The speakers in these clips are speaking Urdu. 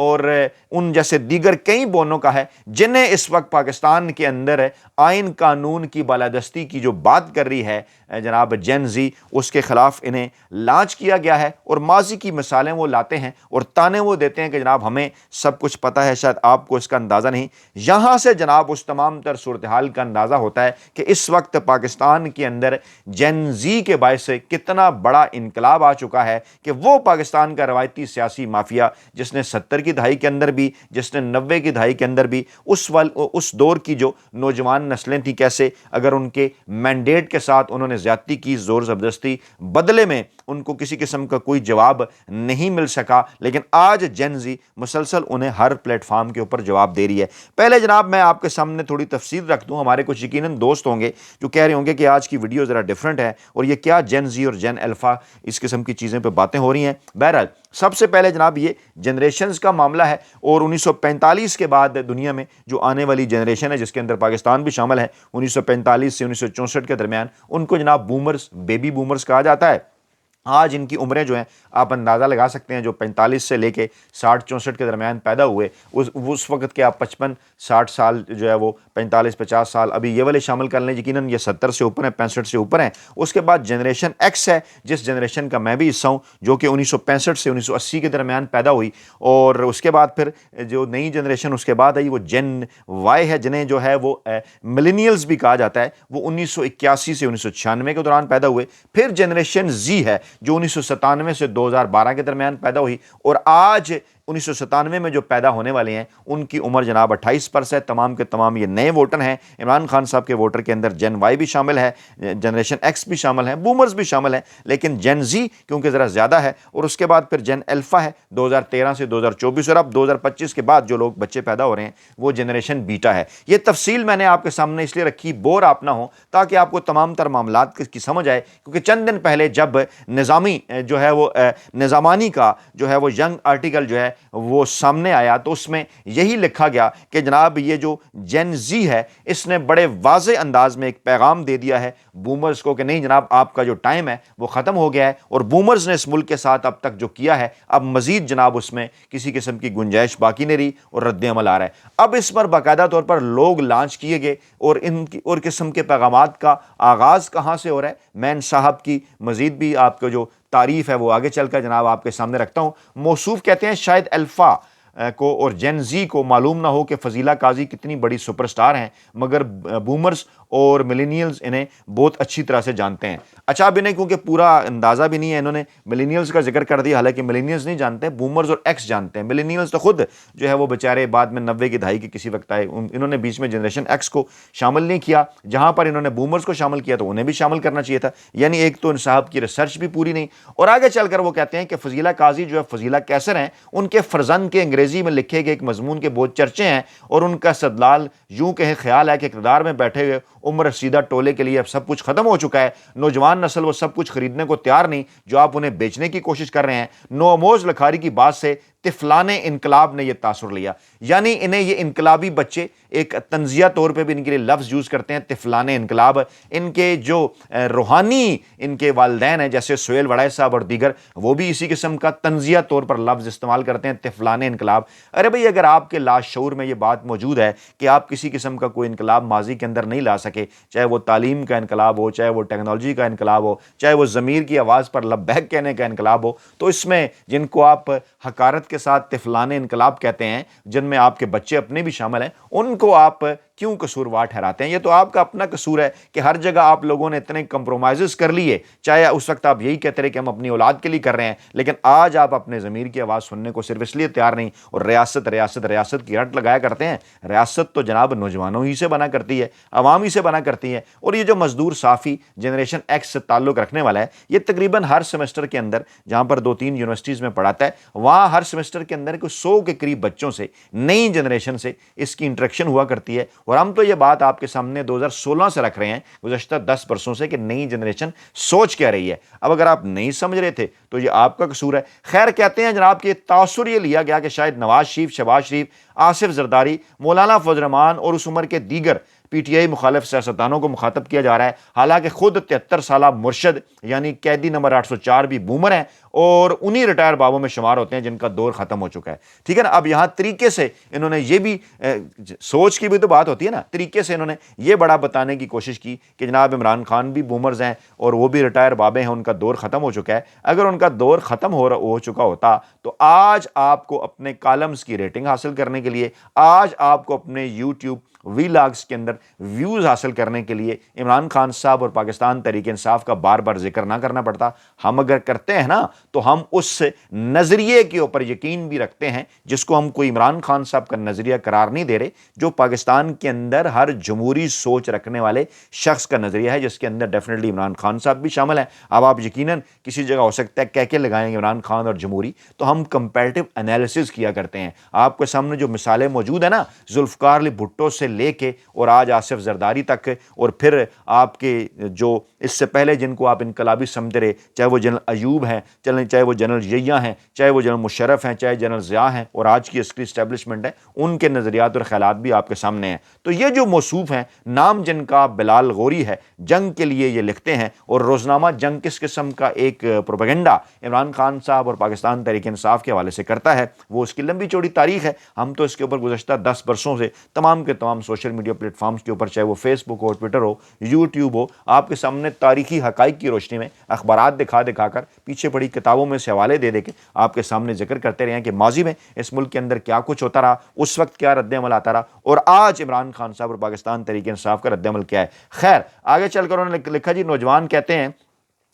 اور ان جیسے دیگر کئی بونوں کا ہے جنہیں اس وقت پاکستان کے اندر آئین قانون کی بالادستی کی جو بات کر رہی ہے جناب جین زی، اس کے خلاف انہیں لانچ کیا گیا ہے، اور ماضی کی مثالیں وہ لاتے ہیں اور تانے وہ دیتے ہیں کہ جناب ہمیں سب کچھ پتہ ہے، شاید آپ کو اس کا اندازہ نہیں۔ یہاں سے جناب اس تمام تر صورتحال کا اندازہ ہوتا ہے کہ اس وقت پاکستان کے اندر جین زی کے باعث سے کتنا بڑا انقلاب آ چکا ہے کہ وہ پاکستان کا روایتی سیاسی مافیا جس نے 70 کی دہائی کے اندر بھی، جس نے 90 کی دہائی کے اندر بھی اس دور کی جو نوجوان نسلیں تھیں، کیسے اگر ان کے مینڈیٹ کے ساتھ انہوں نے زیادتی کی، زور زبردستی، بدلے میں ان کو کسی قسم کا کوئی جواب نہیں مل سکا، لیکن آج جین زی مسلسل انہیں ہر پلیٹ فارم کے اوپر جواب دے رہی ہے۔ پہلے جناب میں آپ کے سامنے تھوڑی تفصیل رکھ دوں، ہمارے کچھ یقیناً دوست ہوں گے جو کہہ رہے ہوں گے کہ آج کی ویڈیو ذرا ڈیفرنٹ ہے اور یہ کیا جین زی اور جین الفا اس قسم کی چیزیں پہ باتیں ہو رہی ہیں۔ بہرحال سب سے پہلے جناب یہ جنریشنز کا معاملہ ہے، اور 1945 کے بعد دنیا میں جو آنے والی جنریشن ہے جس کے اندر پاکستان بھی شامل ہے، 1945 سے 1964 کے درمیان، ان کو جناب بومرز، بیبی بومرز کہا جاتا ہے۔ آج ان کی عمریں جو ہیں آپ اندازہ لگا سکتے ہیں، جو 45 سے لے کے 60-64 کے درمیان پیدا ہوئے، اس وقت کے آپ 55-60 سال جو ہے وہ 45-50 سال، ابھی یہ والے شامل کر لیں، یقیناً یہ 70 سے اوپر ہیں، 65 سے اوپر ہیں۔ اس کے بعد جنریشن ایکس ہے جس جنریشن کا میں بھی حصہ ہوں، جو کہ 1965 سے 1980 کے درمیان پیدا ہوئی، اور اس کے بعد پھر جو نئی جنریشن اس کے بعد آئی وہ جین وائی ہے، جنہیں جو ہے وہ ملینیلز بھی کہا جاتا ہے، وہ 1981 سے 1996 کے دوران پیدا ہوئے۔ پھر جنریشن زی ہے جو 1997 سے 2012 کے درمیان پیدا ہوئی، اور آج 1997 میں جو پیدا ہونے والے ہیں ان کی عمر جناب 28 برس ہے۔ تمام کے تمام یہ نئے ووٹر ہیں۔ عمران خان صاحب کے ووٹر کے اندر جین وائی بھی شامل ہے، جنریشن ایکس بھی شامل ہیں، بومرز بھی شامل ہیں، لیکن جین زی کیونکہ ذرا زیادہ ہے، اور اس کے بعد پھر جین الفا ہے 2013 سے 2024، اور اب 2025 کے بعد جو لوگ بچے پیدا ہو رہے ہیں وہ جنریشن بیٹا ہے۔ یہ تفصیل میں نے آپ کے سامنے اس لیے رکھی، بور آپ نہ ہو، تاکہ آپ کو تمام تر معاملات کی سمجھ آئے، کیونکہ چند دن پہلے جب نظامی جو ہے وہ نظامانی کا جو ہے وہ ینگ آرٹیکل جو ہے وہ سامنے آیا تو اس میں یہی لکھا گیا کہ جناب یہ جو جین زی ہے اس نے بڑے واضح انداز میں ایک پیغام دے دیا ہے بومرز کو کہ نہیں جناب آپ کا جو ٹائم ہے وہ ختم ہو گیا ہے، اور بومرز نے اس ملک کے ساتھ اب تک جو کیا ہے اب مزید جناب اس میں کسی قسم کی گنجائش باقی نہیں رہی، اور رد عمل آ رہا ہے۔ اب اس پر باقاعدہ طور پر لوگ لانچ کیے گئے، اور قسم کے پیغامات کا آغاز کہاں سے ہو رہا ہے، مین صاحب کی مزید بھی آپ کو جو تعریف ہے وہ آگے چل کر جناب آپ کے سامنے رکھتا ہوں۔ موصوف کہتے ہیں شاید الفا کو اور جین زی کو معلوم نہ ہو کہ فضیلہ قاضی کتنی بڑی سپر سٹار ہیں، مگر بومرز اور ملینیلز انہیں بہت اچھی طرح سے جانتے ہیں۔ اچھا اب انہیں کیونکہ پورا اندازہ بھی نہیں ہے، انہوں نے ملینیلز کا ذکر کر دیا، حالانکہ ملینیلز نہیں جانتے، بومرز اور ایکس جانتے ہیں۔ ملینیلز تو خود جو ہے وہ بیچارے بعد میں 90 کی دہائی کے کسی وقت آئے، انہوں نے بیچ میں جنریشن ایکس کو شامل نہیں کیا، جہاں پر انہوں نے بومرز کو شامل کیا تو انہیں بھی شامل کرنا چاہیے تھا، یعنی ایک تو ان صاحب کی ریسرچ بھی پوری نہیں۔ اور آگے چل کر وہ کہتے ہیں کہ فضیلہ قاضی جو ہے فضیلہ کیسر ہیں، ان کے فرزند کے انگریزی میں لکھے گئے ایک مضمون کے بہت چرچے ہیں، اور ان کا استدلال یوں کہیں خیال ہے کہ اقتدار میں بیٹھے ہوئے عمر رسیدہ ٹولے کے لیے اب سب کچھ ختم ہو چکا ہے، نوجوان نسل وہ سب کچھ خریدنے کو تیار نہیں جو آپ انہیں بیچنے کی کوشش کر رہے ہیں۔ نوآموز لکھاری کی بات سے طفلان انقلاب نے یہ تاثر لیا، یعنی انہیں یہ انقلابی بچے ایک تنزیہ طور پہ بھی ان کے لیے لفظ یوز کرتے ہیں طفلان انقلاب۔ ان کے جو روحانی ان کے والدین ہیں جیسے سہیل وڑائے صاحب اور دیگر، وہ بھی اسی قسم کا تنزیہ طور پر لفظ استعمال کرتے ہیں طفلان انقلاب۔ ارے بھئی اگر آپ کے لاشعور میں یہ بات موجود ہے کہ آپ کسی قسم کا کوئی انقلاب ماضی کے اندر نہیں لا سکے، چاہے وہ تعلیم کا انقلاب ہو، چاہے وہ ٹیکنالوجی کا انقلاب ہو، چاہے وہ ضمیر کی آواز پر لبیک کہنے کا انقلاب ہو، تو اس میں جن کو آپ حقارت کے ساتھ طفلان انقلاب کہتے ہیں، جن میں آپ کے بچے اپنے بھی شامل ہیں، ان کو آپ کیوں قصوروار ٹھہراتے ہیں؟ یہ تو آپ کا اپنا قصور ہے کہ ہر جگہ آپ لوگوں نے اتنے کمپرومائزز کر لیے، چاہے اس وقت آپ یہی کہتے رہے کہ ہم اپنی اولاد کے لیے کر رہے ہیں، لیکن آج آپ اپنے ضمیر کی آواز سننے کو صرف اس لیے تیار نہیں، اور ریاست ریاست ریاست کی رٹ لگایا کرتے ہیں۔ ریاست تو جناب نوجوانوں ہی سے بنا کرتی ہے، عوام ہی سے بنا کرتی ہے۔ اور یہ جو مزدور صافی جنریشن ایکس سے تعلق رکھنے والا ہے، یہ تقریباً ہر سیمسٹر کے اندر جہاں پر 2-3 یونیورسٹیز میں پڑھاتا ہے، وہاں ہر سیمسٹر کے اندر کوئی 100 کے قریب بچوں سے، نئی جنریشن سے اس کی انٹریکشن ہوا کرتی ہے۔ اور ہم تو یہ بات آپ کے سامنے 2016 سے رکھ رہے ہیں، گزشتہ 10 برسوں سے، کہ نئی جنریشن سوچ کیا رہی ہے۔ اب اگر آپ نہیں سمجھ رہے تھے تو یہ آپ کا قصور ہے۔ خیر کہتے ہیں جناب کہ تاثر یہ لیا گیا کہ شاید نواز شریف، شہباز شریف، آصف زرداری، مولانا فضل الرحمان اور اس عمر کے دیگر پی ٹی آئی مخالف سیاستدانوں کو مخاطب کیا جا رہا ہے، حالانکہ خود 73 سالہ مرشد یعنی قیدی نمبر 804 بھی بومر ہیں اور انہی ریٹائر بابوں میں شمار ہوتے ہیں جن کا دور ختم ہو چکا ہے، ٹھیک ہے نا۔ اب یہاں طریقے سے انہوں نے یہ بھی سوچ کی بھی تو بات ہوتی ہے نا، طریقے سے انہوں نے یہ بڑا بتانے کی کوشش کی کہ جناب عمران خان بھی بومرز ہیں اور وہ بھی ریٹائر بابے ہیں، ان کا دور ختم ہو چکا ہے۔ اگر ان کا دور ختم ہو چکا ہوتا تو آج آپ کو اپنے کالمز کی ریٹنگ حاصل کرنے کے لیے، آج آپ کو اپنے یوٹیوب وی لاگز کے اندر ویوز حاصل کرنے کے لیے عمران خان صاحب اور پاکستان تحریک انصاف کا بار بار ذکر نہ کرنا پڑتا۔ ہم اگر کرتے ہیں نا تو ہم اس نظریے کے اوپر یقین بھی رکھتے ہیں جس کو ہم کوئی عمران خان صاحب کا نظریہ قرار نہیں دے رہے، جو پاکستان کے اندر ہر جمہوری سوچ رکھنے والے شخص کا نظریہ ہے، جس کے اندر ڈیفینیٹلی عمران خان صاحب بھی شامل ہیں۔ اب آپ یقیناً کسی جگہ ہو سکتا ہے کہہ کے لگائیں عمران خان اور جمہوری، تو ہم کمپیریٹیو انالیسز کیا کرتے ہیں۔ آپ کے سامنے جو مثالیں موجود ہیں نا، ذوالفقار علی بھٹو سے لے کے اور آج آصف زرداری تک، اور پھر آپ کے جو اس سے پہلے جن کو آپ انقلابی سمجھتے رہے، چاہے وہ جنرل ایوب ہیں، چاہے وہ جنرل یحییٰ ہیں، چاہے وہ جنرل مشرف ہیں، چاہے جنرل ضیاء ہیں، اور آج کی عسکری اسٹیبلشمنٹ ہے، ان کے نظریات اور خیالات بھی آپ کے سامنے ہیں۔ تو یہ جو موصوف ہیں، نام جن کا بلال غوری ہے، جنگ کے لیے یہ لکھتے ہیں، اور روزنامہ جنگ کس قسم کا ایک پروپیگنڈا عمران خان صاحب اور پاکستان تحریک انصاف کے حوالے سے کرتا ہے، وہ اس کی لمبی چوڑی تاریخ ہے۔ ہم تو اس کے اوپر گزشتہ 10 برسوں سے تمام کے تمام سوشل میڈیا پلیٹ فارمز کے اوپر، چاہے وہ فیس بک ہو، ٹویٹر ہو، یوٹیوب ہو، آپ کے سامنے تاریخی حقائق کی روشنی میں اخبارات دکھا کر، پیچھے پڑی کتابوں میں سے حوالے دے کے آپ کے سامنے ذکر کرتے رہے ہیں کہ ماضی میں اس ملک کے اندر کیا کچھ ہوتا رہا، اس وقت کیا رد عمل آتا رہا، اور آج عمران خان صاحب اور پاکستان تحریک انصاف کا رد عمل کیا ہے۔ خیر، آگے چل کر انہوں نے لکھا جی، نوجوان کہتے ہیں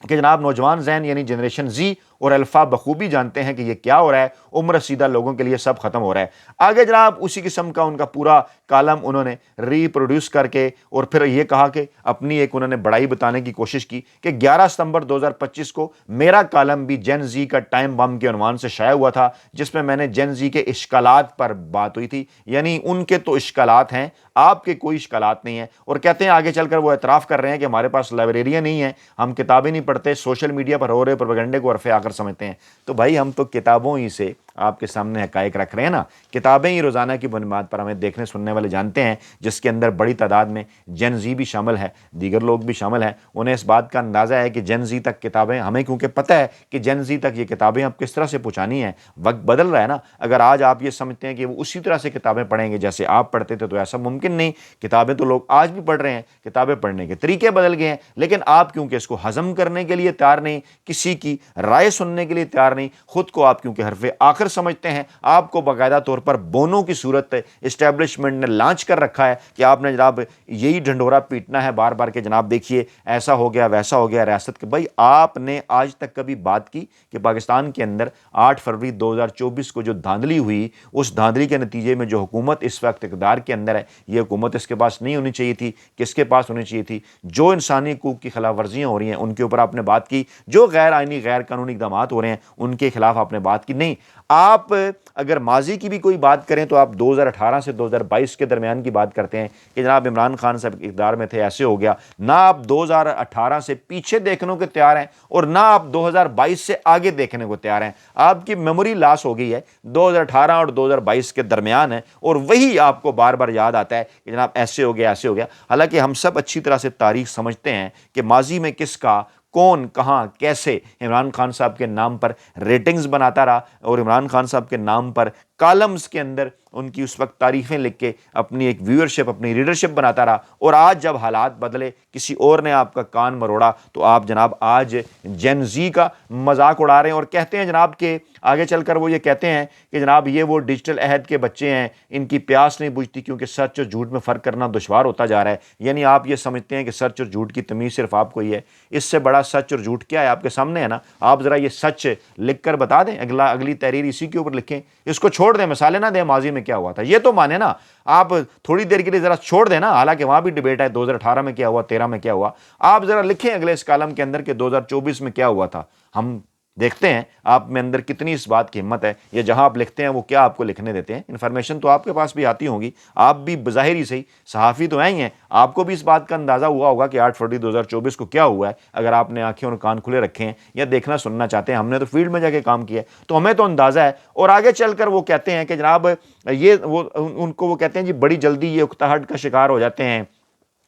کہ جناب نوجوان ذہن یعنی جنریشن زی اور الفا بخوبی جانتے ہیں کہ یہ کیا ہو رہا ہے، عمر رسیدہ لوگوں کے لیے سب ختم ہو رہا ہے۔ آگے جناب اسی قسم کا ان کا پورا کالم انہوں نے ری پروڈیوس کر کے، اور پھر یہ کہا کہ اپنی ایک انہوں نے بڑائی بتانے کی کوشش کی کہ 11 ستمبر 2025 کو میرا کالم بھی جین زی کا ٹائم بم کے عنوان سے شائع ہوا تھا، جس میں نے جین زی کے اشکالات پر بات ہوئی تھی، یعنی ان کے تو اشکالات ہیں، آپ کے کوئی اشکالات نہیں ہیں۔ اور کہتے ہیں آگے چل کر وہ اعتراف کر رہے ہیں کہ ہمارے پاس لائبریریاں نہیں ہیں، ہم کتابیں نہیں پڑھتے، سوشل میڈیا پر ہو رہے پروپیگنڈے کو عرف آخر سمجھتے ہیں۔ تو بھائی ہم تو کتابوں ہی سے آپ کے سامنے حقائق رکھ رہے ہیں نا، کتابیں ہی روزانہ کی بنیاد پر ہمیں دیکھنے سننے والے جانتے ہیں، جس کے اندر بڑی تعداد میں جین زی بھی شامل ہے، دیگر لوگ بھی شامل ہیں۔ انہیں اس بات کا اندازہ ہے کہ جین زی تک کتابیں، ہمیں کیونکہ پتہ ہے کہ جین زی تک یہ کتابیں اب کس طرح سے پہنچانی ہیں، وقت بدل رہا ہے نا۔ اگر آج آپ یہ سمجھتے ہیں کہ وہ اسی طرح سے کتابیں پڑھیں گے جیسے آپ پڑھتے تھے، تو ایسا ممکن نہیں۔ کتابیں تو لوگ آج بھی پڑھ رہے ہیں، کتابیں پڑھنے کے طریقے بدل گئے ہیں، لیکن آپ کیونکہ اس کو ہضم کرنے کے لیے تیار نہیں، کسی کی رائے سننے کے لیے تیار نہیں، خود کو آپ کیونکہ حرف آخر سمجھتے ہیں، آپ کو باقاعدہ طور پر بونوں کی صورت اسٹیبلشمنٹ نے لانچ کر رکھا ہے کہ آپ نے جناب یہی ڈھنڈورا پیٹنا ہے بار بار کہ جناب دیکھیے ایسا ہو گیا ویسا ہو گیا ریاست کے۔ بھائی آپ نے آج تک کبھی بات کی کہ پاکستان کے اندر 8 فروری 2024 کو جو دھاندلی ہوئی، اس دھاندلی کے نتیجے میں جو حکومت اس وقت اقتدار کے اندر ہے، یہ حکومت اس کے پاس نہیں ہونی چاہیے تھی، کس کے پاس ہونی چاہیے تھی؟ جو انسانی حقوق کی خلاف ورزیاں ہو رہی ہیں ان کے اوپر آپ نے بات کی، جو غیر آئینی غیر قانونی اقدامات ہو رہے ہیں ان کے خلاف آپ نے بات کی نہیں۔ آپ اگر ماضی کی بھی کوئی بات کریں تو آپ 2018 سے 2022 کے درمیان کی بات کرتے ہیں کہ جناب عمران خان صاحب اقتدار میں تھے، ایسے ہو گیا۔ نہ آپ 2018 سے پیچھے دیکھنے کو تیار ہیں اور نہ آپ 2022 سے آگے دیکھنے کو تیار ہیں۔ آپ کی میموری لاس ہو گئی ہے، 2018 اور 2022 کے درمیان ہے، اور وہی آپ کو بار بار یاد آتا ہے کہ جناب ایسے ہو گیا ایسے ہو گیا۔ حالانکہ ہم سب اچھی طرح سے تاریخ سمجھتے ہیں کہ ماضی میں کس کا کون کہاں کیسے عمران خان صاحب کے نام پر ریٹنگز بناتا رہا، اور عمران خان صاحب کے نام پر کالمز کے اندر ان کی اس وقت تعریفیں لکھ کے اپنی ایک ویورشپ، اپنی ریڈرشپ بناتا رہا۔ اور آج جب حالات بدلے، کسی اور نے آپ کا کان مروڑا، تو آپ جناب آج جین زی کا مذاق اڑا رہے ہیں اور کہتے ہیں جناب کہ آگے چل کر وہ یہ کہتے ہیں کہ جناب یہ وہ ڈیجیٹل عہد کے بچے ہیں، ان کی پیاس نہیں بجھتی کیونکہ سچ اور جھوٹ میں فرق کرنا دشوار ہوتا جا رہا ہے۔ یعنی آپ یہ سمجھتے ہیں کہ سچ اور جھوٹ کی تمیز صرف آپ کو ہی ہے۔ اس سے بڑا سچ اور جھوٹ کیا ہے آپ کے سامنے ہے نا، آپ ذرا یہ سچ لکھ کر بتا دیں، اگلی تحریر اسی کے اوپر لکھیں، اس کو چھوڑ دیں، مثالیں نہ دیں ماضی میں کیا ہوا تھا، یہ تو مانے نا۔ آپ تھوڑی دیر کے لیے ذرا چھوڑ دیں نا، حالانکہ وہاں بھی ڈیبیٹ ہے 2018 میں کیا ہوا، 13 میں کیا ہوا، آپ ذرا لکھیں اگلے اس کالم کے اندر کہ 2024 میں کیا ہوا تھا۔ ہم دیکھتے ہیں آپ میں اندر کتنی اس بات کی ہمت ہے، یہ جہاں آپ لکھتے ہیں وہ کیا آپ کو لکھنے دیتے ہیں۔ انفارمیشن تو آپ کے پاس بھی آتی ہوگی، آپ بھی بظاہر ہی صحیح صحافی تو ہیں ہی ہیں، آپ کو بھی اس بات کا اندازہ ہوا ہوگا کہ 8 فروری 2024 کو کیا ہوا ہے، اگر آپ نے آنکھیں اور کان کھلے رکھے ہیں یا دیکھنا سننا چاہتے ہیں۔ ہم نے تو فیلڈ میں جا کے کام کیا ہے تو ہمیں تو اندازہ ہے۔ اور آگے چل کر وہ کہتے ہیں کہ جناب یہ وہ ان کو وہ کہتے ہیں جی بڑی جلدی یہ اکتاہٹ کا شکار ہو جاتے ہیں،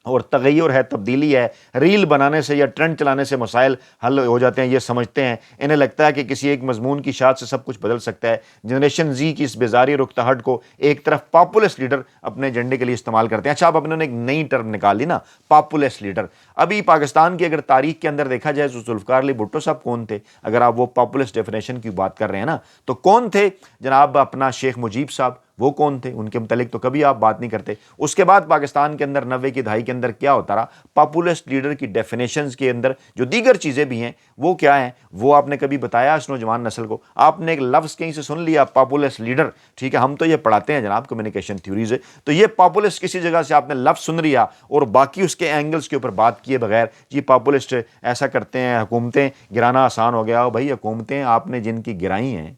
اور تغیر ہے، تبدیلی ہے، ریل بنانے سے یا ٹرینڈ چلانے سے مسائل حل ہو جاتے ہیں، یہ سمجھتے ہیں، انہیں لگتا ہے کہ کسی ایک مضمون کی شاخ سے سب کچھ بدل سکتا ہے۔ جنریشن زی کی اس بیزاری رکتہٹ کو ایک طرف پاپولسٹ لیڈر اپنے ایجنڈے کے لیے استعمال کرتے ہیں۔ اچھا، اب انہوں نے ایک نئی ٹرم نکال لی نا، پاپولسٹ لیڈر۔ ابھی پاکستان کی اگر تاریخ کے اندر دیکھا جائے تو ذوالفقار علی بھٹو صاحب کون تھے؟ اگر آپ وہ پاپولسٹ ڈیفینیشن کی بات کر رہے ہیں نا، تو کون تھے جناب اپنا شیخ مجیب صاحب؟ وہ کون تھے؟ ان کے متعلق تو کبھی آپ بات نہیں کرتے۔ اس کے بعد پاکستان کے اندر 90 کی دہائی کے اندر کیا ہوتا رہا؟ پاپولسٹ لیڈر کی ڈیفینیشنز کے اندر جو دیگر چیزیں بھی ہیں وہ کیا ہیں؟ وہ آپ نے کبھی بتایا اس نوجوان نسل کو؟ آپ نے ایک لفظ کہیں سے سن لیا پاپولسٹ لیڈر، ٹھیک ہے، ہم تو یہ پڑھاتے ہیں جناب کمیونیکیشن تھیوریز ہے، تو یہ پاپولسٹ کسی جگہ سے آپ نے لفظ سن لیا اور باقی اس کے اینگلز کے اوپر بات کیے بغیر یہ پاپولسٹ ایسا کرتے ہیں، حکومتیں گرانا آسان ہو گیا۔ بھائی حکومتیں آپ نے جن کی گرائی ہیں،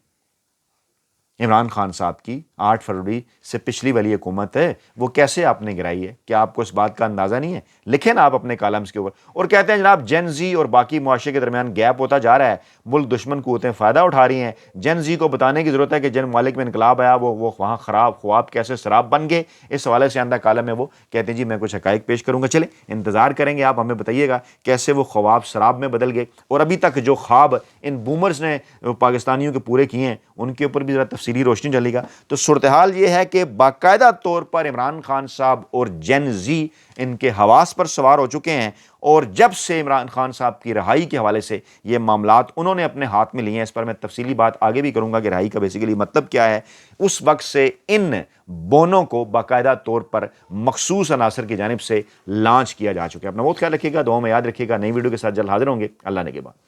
عمران خان صاحب کی 8 فروری سے پچھلی والی حکومت ہے، وہ کیسے آپ نے گرائی ہے؟ کیا آپ کو اس بات کا اندازہ نہیں ہے؟ لکھیں نا آپ اپنے کالمز کے اوپر۔ اور کہتے ہیں جناب جین زی اور باقی معاشرے کے درمیان گیپ ہوتا جا رہا ہے، ملک دشمن قوتیں فائدہ اٹھا رہی ہیں۔ جین زی کو بتانے کی ضرورت ہے کہ جن ممالک میں انقلاب آیا وہ وہاں خراب خواب کیسے سراب بن گئے۔ اس حوالے سے آندہ کالم میں وہ کہتے ہیں جی میں کچھ حقائق پیش کروں گا، چلیں انتظار کریں گے، آپ ہمیں بتائیے گا کیسے وہ خواب سراب میں بدل گئے، اور ابھی تک جو خواب ان بومرز نے پاکستانیوں کے پورے کیے ہیں ان کے اوپر بھی ذرا تفصیلی روشنی ڈالے گا۔ تو صورتحال یہ ہے کہ باقاعدہ طور پر عمران خان صاحب اور جین زی ان کے حواس پر سوار ہو چکے ہیں، اور جب سے عمران خان صاحب کی رہائی کے حوالے سے یہ معاملات انہوں نے اپنے ہاتھ میں لیے ہیں، اس پر میں تفصیلی بات آگے بھی کروں گا کہ رہائی کا بیسیکلی مطلب کیا ہے، اس وقت سے ان بونوں کو باقاعدہ طور پر مخصوص عناصر کی جانب سے لانچ کیا جا چکا ہے۔ اپنا بہت خیال رکھیے گا، دعاؤں میں یاد رکھیے گا۔ نئی ویڈیو کے ساتھ جلد حاضر ہوں گے، اللہ نے کے بعد۔